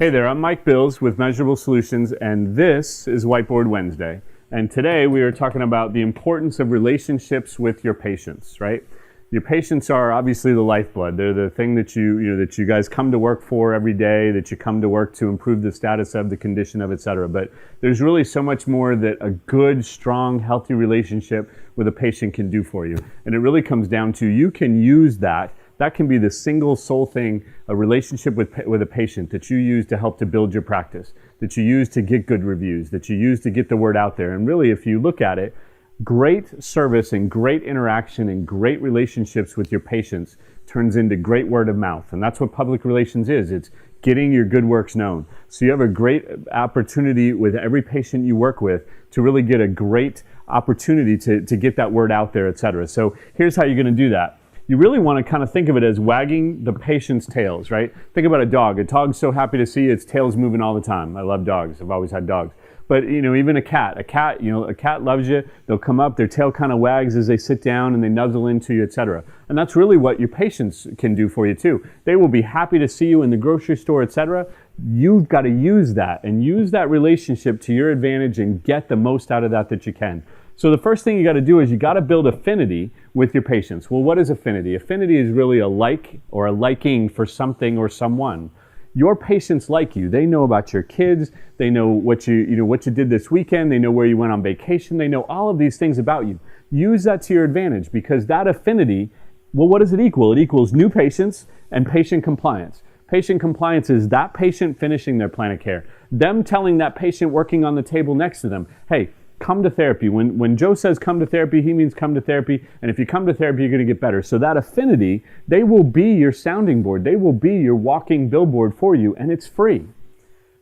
Hey there, I'm Mike Bills with Measurable Solutions, and this is Whiteboard Wednesday. And today we are talking about the importance of relationships with your patients, right? Your patients are obviously the lifeblood. They're the thing that you guys come to work for every day, that you come to work to improve the status of, the condition of, etc. But there's really so much more that a good, strong, healthy relationship with a patient can do for you. And it really comes down to you can use that. That can be the single sole thing, a relationship with a patient that you use to help to build your practice, that you use to get good reviews, that you use to get the word out there. And really, if you look at it, great service and great interaction and great relationships with your patients turns into great word of mouth. And that's what public relations is. It's getting your good works known. So you have a great opportunity with every patient you work with to really get a great opportunity to get that word out there, et cetera. So here's how you're going to do that. You really want to kind of think of it as wagging the patient's tails, right? Think about a dog. A dog's so happy to see its tail's moving all the time. I love dogs. I've always had dogs. But, even a cat, a cat loves you. They'll come up, their tail kind of wags as they sit down and they nuzzle into you, etc. And that's really what your patients can do for you too. They will be happy to see you in the grocery store, etc. You've got to use that and use that relationship to your advantage and get the most out of that you can. So the first thing you got to do is you got to build affinity with your patients. Well, what is affinity? Affinity is really a like or a liking for something or someone. Your patients like you. They know about your kids. They know what you did this weekend. They know where you went on vacation. They know all of these things about you. Use that to your advantage because that affinity, well, what does it equal? It equals new patients and patient compliance. Patient compliance is that patient finishing their plan of care. Them telling that patient working on the table next to them, hey, come to therapy. When Joe says come to therapy, he means come to therapy. And if you come to therapy, you're going to get better. So that affinity, they will be your sounding board. They will be your walking billboard for you, and it's free.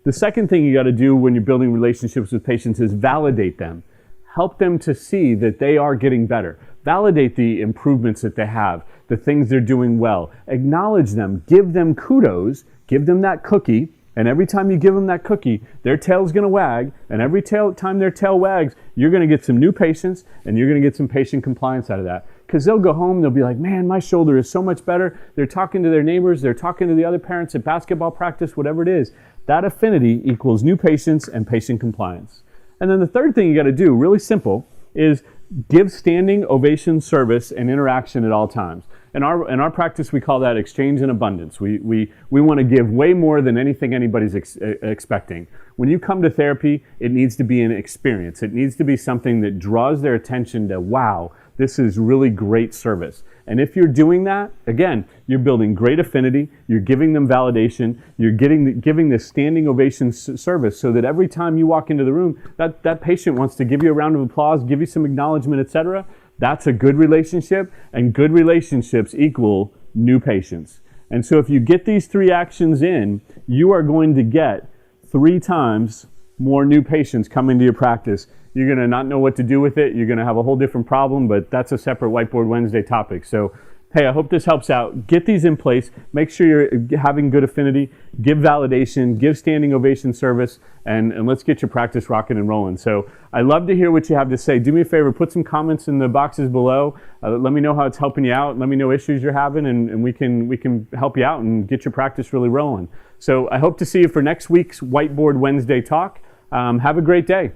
The second thing you got to do when you're building relationships with patients is validate them. Help them to see that they are getting better. Validate the improvements that they have, the things they're doing well. Acknowledge them. Give them kudos. Give them that cookie. And every time you give them that cookie, their tail's going to wag. And every time their tail wags, you're going to get some new patients and you're going to get some patient compliance out of that. Because they'll go home, they'll be like, man, my shoulder is so much better. They're talking to their neighbors, they're talking to the other parents at basketball practice, whatever it is. That affinity equals new patients and patient compliance. And then the third thing you got to do, really simple, is give standing ovation service and interaction at all times. In our practice, we call that exchange in abundance. We want to give way more than anything anybody's expecting. When you come to therapy, it needs to be an experience. It needs to be something that draws their attention to, wow, this is really great service. And if you're doing that, again, you're building great affinity, you're giving them validation, you're giving this standing ovation service so that every time you walk into the room, that patient wants to give you a round of applause, give you some acknowledgement, etc. That's a good relationship, and good relationships equal new patients. And so if you get these three actions in, you are going to get 3 times more new patients coming to your practice. You're going to not know what to do with it. You're going to have a whole different problem, but that's a separate Whiteboard Wednesday topic. So, hey, I hope this helps out. Get these in place. Make sure you're having good affinity. Give validation. Give standing ovation service. And let's get your practice rocking and rolling. So I love to hear what you have to say. Do me a favor. Put some comments in the boxes below. Let me know how it's helping you out. Let me know issues you're having, and we can help you out and get your practice really rolling. So I hope to see you for next week's Whiteboard Wednesday talk. Have a great day.